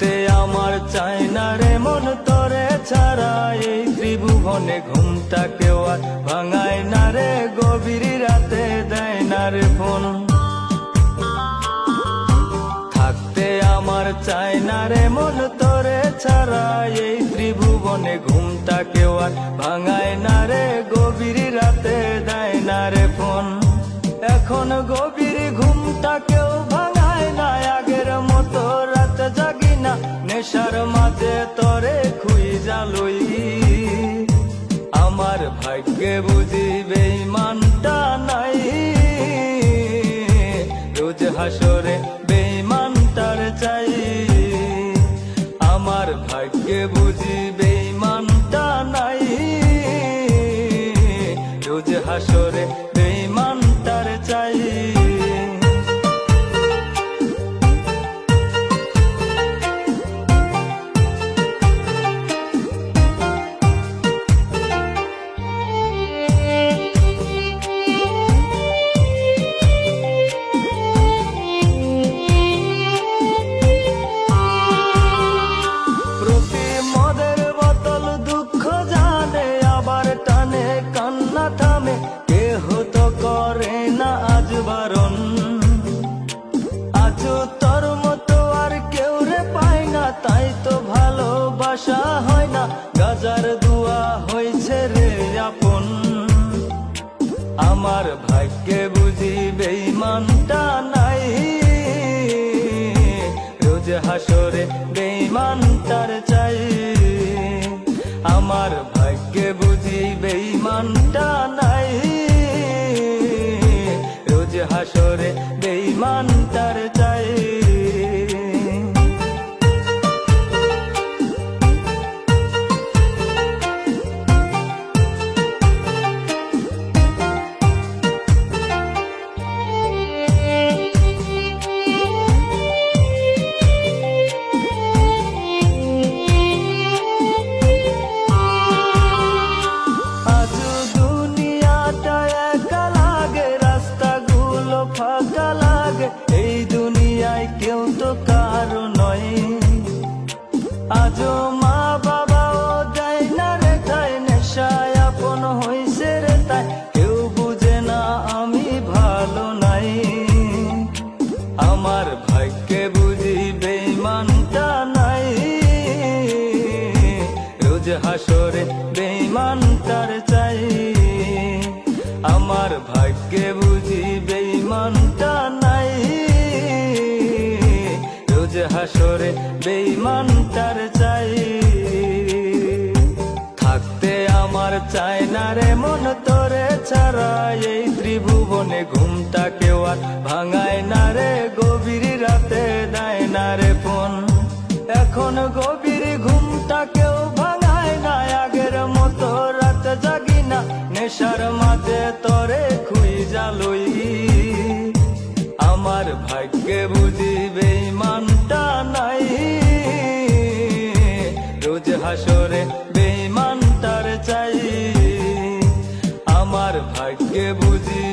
থাকতে আমার চাই না রে মন তোরে ছাড়া, এই ত্রিভুবনে ঘুমটা কেউ আর ভাঙায় না রে, গভীর রাতে দেয় না রে ফোন। থাকতে আমার চাই না রে মন তোরে ছাড়া, এই ত্রিভুবনে ঘুমটা কেউ আর ভাঙায় না রে, গভীর রাতে দেয় না রে ফোন। এখন গভীর ঘুমটা কেউ ভাঙায় না, আগের মতো রাত জাগি না, নেশার মাঝে তরে খুঁজা লই। আমার ভাগ্যে বুঝি বেঈমানটা নাই, রোজ হাসরে বেঈমানটার চাই। আমার ভাগ্যে বুঝি বেঈমানটা নাই, রোজ হাসরে বেঈমানটার চাই। কেহ তো করে না আজ বারণ, আজ তোর মতো আর কেউ রে পায় না, তাই তো ভালোবাসা হয় না, গাজার দুয়া হয়েছে রে আপন। আমার ভাগ্যে বুঝি বেঈমানটা নাই, রোজ হাসরে বেঈমানটার চাই। আমার ভাগ্যে বুঝি বেঈমানটা নাই, রোজ হাসরে বেঈমানটার চাই। ফাঁকা লাগে এই দুনিয়ায় কেউ তো কারো নয়, আজও মা বাবাও দেয় না রে ঠাই, নেশায় আপন হইছে রে তাই কেউ বুঝে না আমি ভালো নাই। আমার ভাগ্যে বুঝি বেঈমানটা নাই, রোজ হাসরে বেঈমানটার চাই। আমার ভাগ্যে বুঝি বেঈমানটা নাই, রোজ হাসরে বেঈমানটার চাই। থাকতে আমার চাই না রে মন তোরে ছাড়া, এই ত্রিভুবনে ঘুমটা কেউ আর ভাঙায় না রে, গভীর রাতে দেয় না রে ফোন। এখন গভীর ঘুমটা কেউ ভাঙায় না, আগের মতো রাত জাগি না, নেশার মাঝে তরে খুঁজা লই। আমার ভাগ্যে বুঝি বেঈমানটা নাই, রোজ হাসরে বেঈমানটার চাই। আমার ভাগ্যে বুঝি